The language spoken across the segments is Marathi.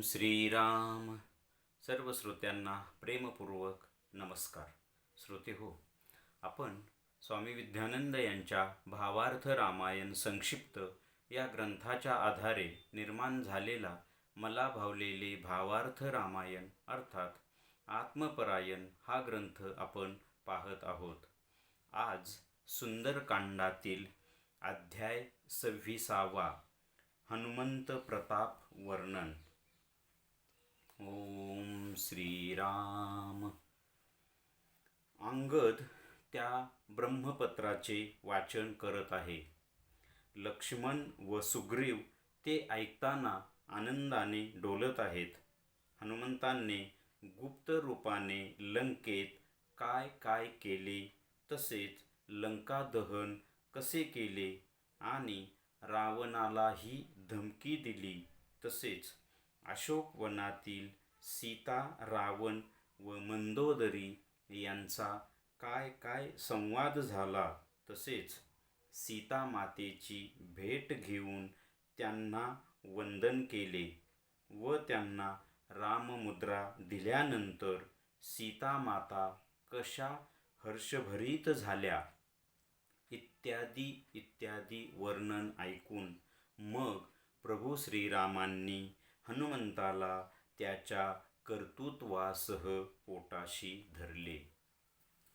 श्रीराम. सर्व श्रोत्यांना प्रेमपूर्वक नमस्कार. श्रोते हो, आपण स्वामी विद्यानंद यांच्या भावार्थ रामायण संक्षिप्त या ग्रंथाच्या आधारे निर्माण झालेला मला भावलेले भावार्थ रामायण अर्थात आत्मपरायण हा ग्रंथ आपण पाहत आहोत. आज सुंदरकांडातील अध्याय 26 हनुमंत प्रताप वर्णन. ओम श्रीराम. अंगद त्या ब्रह्मपत्राचे वाचन करत आहे. लक्ष्मण व सुग्रीव ते ऐकताना आनंदाने डोलत आहेत. हनुमंतांनी गुप्त रूपाने लंकेत काय काय केले, तसेच लंका दहन कसे केले आणि रावणालाही धमकी दिली, तसेच अशोकवनातील सीता, रावण व मंदोदरी यांचा काय काय संवाद झाला, तसेच सीता मातेची भेट घेऊन त्यांना वंदन केले व त्यांना राममुद्रा दिल्यानंतर सीता माता कशा हर्षभरीत झाल्या इत्यादी इत्यादी वर्णन ऐकून मग प्रभू श्रीरामांनी हनुमंताला त्याच्या कर्तृत्वासह पोटाशी धरले.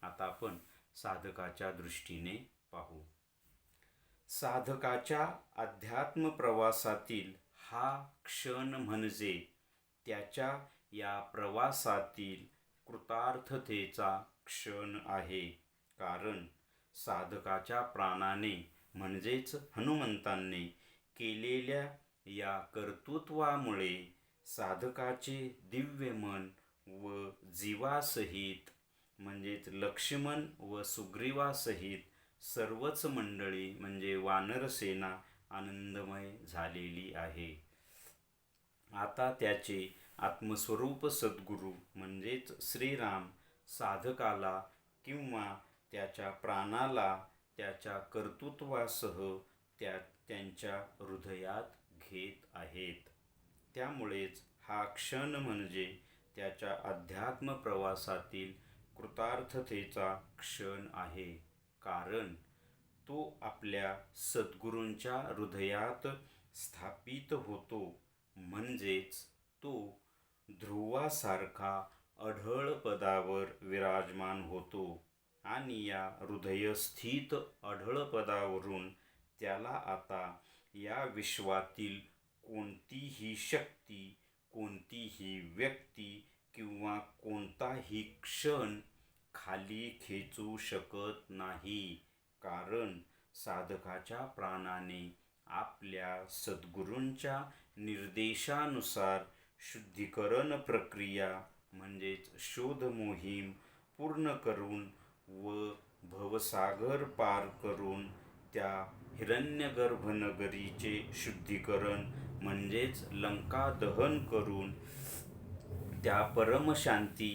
आता आपण साधकाच्या दृष्टीने पाहू. साधकाच्या अध्यात्म प्रवासातील हा क्षण म्हणजे त्याच्या या प्रवासातील कृतार्थतेचा क्षण आहे. कारण साधकाच्या प्राणाने म्हणजेच हनुमंतांनी केलेल्या या कर्तृत्वामुळे साधकाचे दिव्य मन व जीवासहित म्हणजेच लक्ष्मण व सुग्रीवासहित सर्वच मंडळी म्हणजे वानरसेना आनंदमय झालेली आहे. आता त्याचे आत्मस्वरूप सद्गुरू म्हणजेच श्रीराम साधकाला किंवा त्याच्या प्राणाला त्याच्या कर्तृत्वासह त्यांच्या हृदयात घेत आहेत. त्यामुळेच हा क्षण म्हणजे त्याच्या अध्यात्म प्रवासातील कृतार्थतेचा क्षण आहे. कारण तो आपल्या सद्गुरूंच्या हृदयात स्थापित होतो. म्हणजेच तो ध्रुवासारखा अढळ पदावर विराजमान होतो आणि या हृदयस्थित अढळ पदावरून त्याला आता या विश्वातील कोणतीही शक्ती, कोणतीही व्यक्ती किंवा कोणताही क्षण खाली खेचू शकत नाही. कारण साधकाच्या प्राणाने आपल्या सद्गुरूंच्या निर्देशानुसार शुद्धीकरण प्रक्रिया म्हणजेच शोध मोहीम पूर्ण करून व भवसागर पार करून त्या हिरण्यगर्भ नगरीचे शुद्धीकरण म्हणजेच लंका दहन करून त्या परमशांती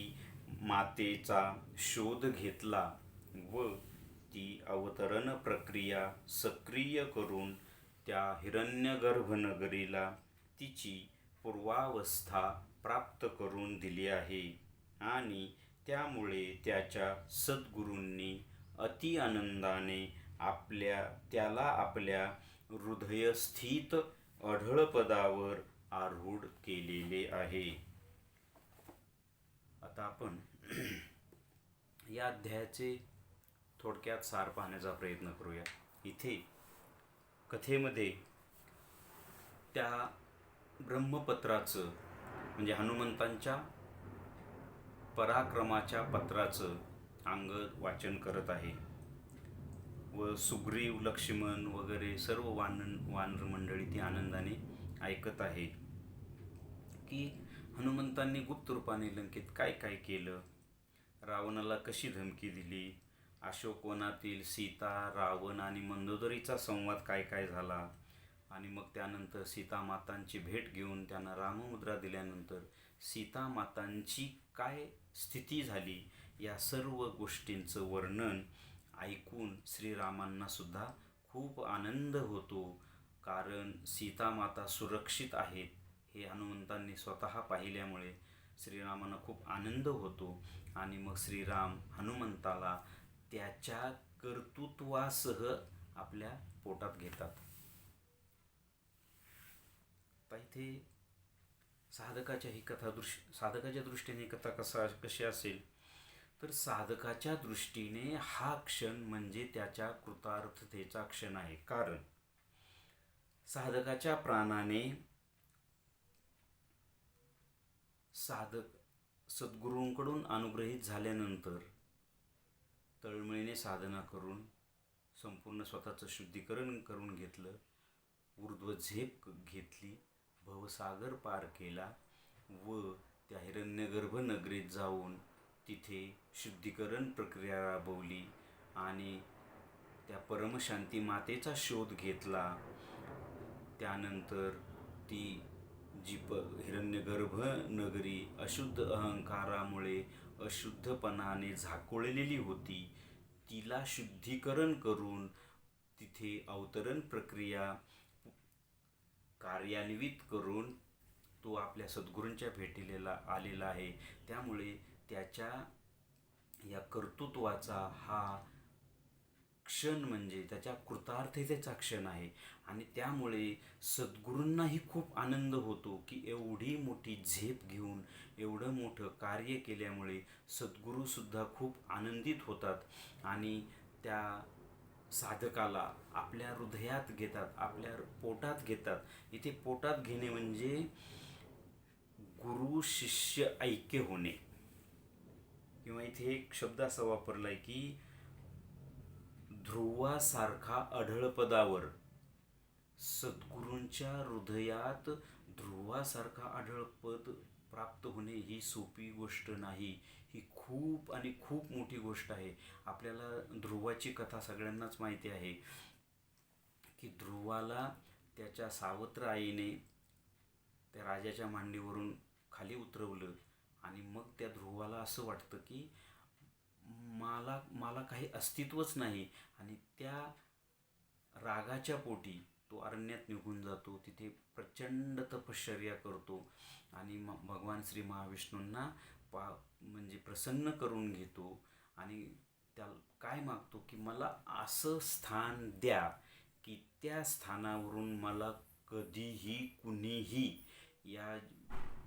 मातेचा शोध घेतला व ती अवतरण प्रक्रिया सक्रिय करून त्या हिरण्यगर्भ नगरीला तिची पूर्वावस्था प्राप्त करून दिली आहे. आणि त्यामुळे त्याच्या सद्गुरूंनी अति आनंदाने त्याला आपल्या हृदयस्थित अढळ पदावर आरूढ केलेले आहे. आता आपण या अध्यायाचे थोडक्यात सार पाहण्याचा प्रयत्न करूया. इथे कथेमध्ये त्या ब्रह्मपत्राचं म्हणजे हनुमंतांच्या पराक्रमाच्या पत्राचं अंगद वाचन करत आहे व सुग्रीव, लक्ष्मण वगैरे सर्व वानर मंडळी ती आनंदाने ऐकत आहे की हनुमंतांनी गुप्त रूपाने लंकेत काय काय केलं, रावणाला कशी धमकी दिली, अशोकवनातील सीता, रावण आणि मंदोदरीचा संवाद काय काय झाला आणि मग त्यानंतर सीतामातांची भेट घेऊन त्यांना राममुद्रा दिल्यानंतर सीतामातांची काय स्थिती झाली, या सर्व गोष्टींचं वर्णन ऐकून श्रीरामांना सुद्धा खूप आनंद होतो. कारण सीतामाता सुरक्षित आहेत हे हनुमंतांनी स्वतः पाहिल्यामुळे श्रीरामांना खूप आनंद होतो आणि मग श्रीराम हनुमंताला त्याच्या कर्तृत्वासह आपल्या पोटात घेतात. तर इथे साधकाच्या दृष्टीने ही कथा कशी असेल तर साधकाच्या दृष्टीने हा क्षण म्हणजे त्याच्या कृतार्थतेचा क्षण आहे. कारण साधकाच्या प्राणाने साधक सद्गुरूंकडून अनुग्रहित झाल्यानंतर तळमळीने साधना करून संपूर्ण स्वतःचं शुद्धीकरण करून घेतलं, ऊर्ध्व झेप घेतली, भवसागर पार केला व त्या हिरण्यगर्भ नगरीत जाऊन तिथे शुद्धीकरण प्रक्रिया राबवली आणि त्या परमशांती मातेचा शोध घेतला. त्यानंतर ती जी हिरण्यगर्भ नगरी अशुद्ध अहंकारामुळे अशुद्धपणाने झाकोळलेली होती, तिला शुद्धीकरण करून तिथे अवतरण प्रक्रिया कार्यान्वित करून तो आपल्या सद्गुरूंच्या भेटीला आलेला आहे. त्यामुळे त्याच्या या कर्तृत्वाचा हा क्षण म्हणजे त्याच्या कृतार्थतेचा क्षण आहे आणि त्यामुळे सद्गुरूंनाही खूप आनंद होतो की एवढी मोठी झेप घेऊन एवढं मोठं कार्य केल्यामुळे सद्गुरूसुद्धा खूप आनंदित होतात आणि त्या साधकाला आपल्या हृदयात घेतात, आपल्या पोटात घेतात. इथे पोटात घेणे म्हणजे गुरु शिष्य ऐक्य होणे, किंवा इथे एक शब्द असा वापरलाय की ध्रुवासारखा अढळपदावर. सद्गुरूंच्या हृदयात ध्रुवासारखा अढळपद प्राप्त होणे ही सोपी गोष्ट नाही. ही खूप आणि खूप मोठी गोष्ट आहे. आपल्याला ध्रुवाची कथा सगळ्यांनाच माहिती आहे की ध्रुवाला त्याच्या सावत्र आईने त्या राजाच्या मांडीवरून खाली उतरवलं आणि मग त्या ध्रुवाला असं वाटतं की मला काही अस्तित्वच नाही आणि त्या रागाच्या पोटी तो अरण्यात निघून जातो. तिथे प्रचंड तपश्चर्या करतो आणि भगवान श्री महाविष्णूंना म्हणजे प्रसन्न करून घेतो आणि त्या काय मागतो की मला असं स्थान द्या की त्या स्थानावरून मला कधीही कुणीही या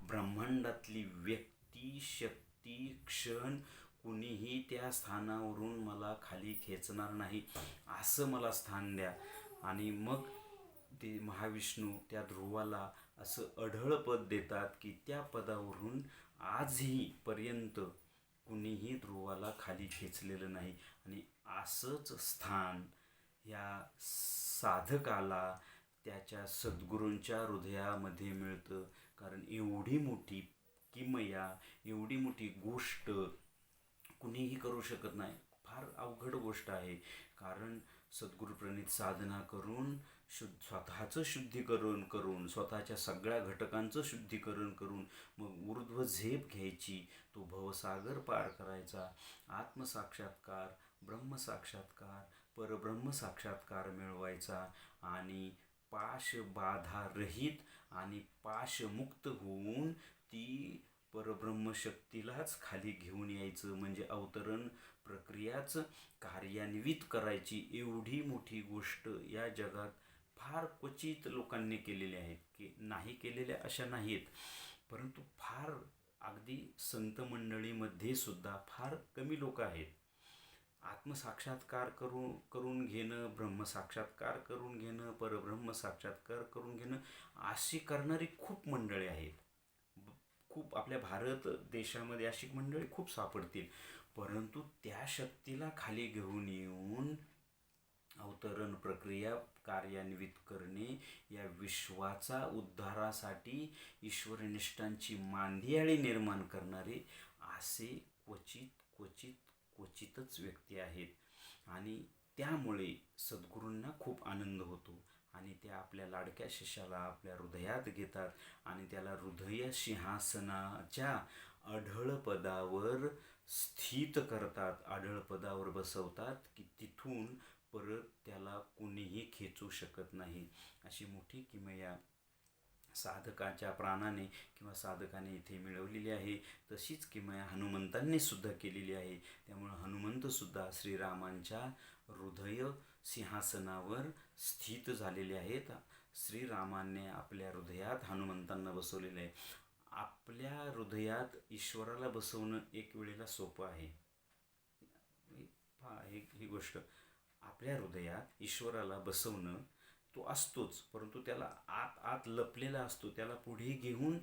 ब्रह्मांडातली व्यक्ती शक्ती क्षण कुणीही त्या स्थानावरून मला खाली खेचणार नाही, असं मला स्थान द्या. आणि मग ते महाविष्णू त्या ध्रुवाला असं अढळ पद देतात की त्या पदावरून आजही पर्यंत कुणीही ध्रुवाला खाली खेचलेलं नाही. आणि असंच स्थान या साधकाला त्याच्या सद्गुरूंच्या हृदयामध्ये मिळतं. कारण एवढी मोठी किमया, एवढी मोठी गोष्ट कुणीही करू शकत नाही. फार अवघड गोष्ट आहे. कारण सद्गुरूप्रणित साधना करून स्वतःचं शुद्धीकरण करून स्वतःच्या सगळ्या घटकांचं शुद्धीकरण करून मग ऊर्ध्व झेप घ्यायची, तो भवसागर पार करायचा, आत्मसाक्षात्कार, ब्रह्मसाक्षात्कार, परब्रह्मसाक्षात्कार मिळवायचा आणि पाशबाधारहित आणि पाशमुक्त होऊन ती परब्रह्मशक्तीलाच खाली घेऊन यायचं, म्हणजे अवतरण प्रक्रियाच कार्यान्वित करायची. एवढी मोठी गोष्ट या जगात फार क्वचित लोकांनी केलेली आहेत, की नाही केलेल्या अशा नाहीत, परंतु फार अगदी संत मंडळीमध्ये सुद्धा फार कमी लोक आहेत. आत्मसाक्षात्कार करून घेणं, ब्रह्मसाक्षात्कार करून घेणं, परब्रह्म साक्षात्कार करून घेणं अशी करणारी खूप मंडळी आहेत. खूप आपल्या भारत देशामध्ये अशी मंडळी खूप सापडतील, परंतु त्या शक्तीला खाली घेऊन येऊन अवतरण प्रक्रिया कार्यान्वित करणे, या विश्वाचा उद्धारासाठी ईश्वरनिष्ठांची मांदियाळी निर्माण करणारे असे क्वचितच व्यक्ती आहेत. आणि त्यामुळे सद्गुरूंना खूप आनंद होतो आणि त्या आपल्या लाडक्या शिष्याला आपल्या हृदयात घेतात आणि त्याला हृदय सिंहासनाच्या अढळपदावर स्थित करतात, अढळपदावर बसवतात की तिथून परत त्याला कुणीही खेचू शकत नाही. अशी मोठी किमया साधकाच्या प्राणाने किंवा साधकाने इथे मिळवलेली आहे, तशीच किमया हनुमंतांनी सुद्धा केलेली आहे. त्यामुळं हनुमंतसुद्धा श्रीरामांच्या हृदय सिंहासनावर स्थित झालेले आहेत. श्रीरामाने आपल्या हृदयात हनुमंतांना बसवलेलं आहे. आपल्या हृदयात ईश्वराला बसवणं एक वेळेला सोपं आहे. ही गोष्ट आपल्या हृदयात ईश्वराला बसवणं, तो असतोच, परंतु त्याला आत आत लपलेला असतो. त्याला पुढे घेऊन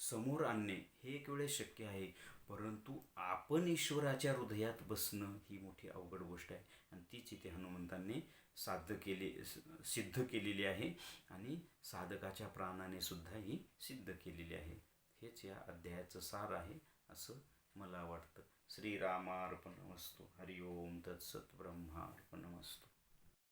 समोर आणणे हे एक वेळेस शक्य आहे, परंतु आपण ईश्वराच्या हृदयात बसणं ही मोठी अवघड गोष्ट आहे. आणि तीच इथे हनुमंतांनी सिद्ध केलेली आहे आणि साधकाच्या प्राणाने सुद्धा ही सिद्ध केलेली आहे. हेच या अध्यायाचं सार आहे असं मला वाटतं. श्रीरामार्पणमस्तु. हरिओम तत्सत. ब्रह्मार्पणमस्तु.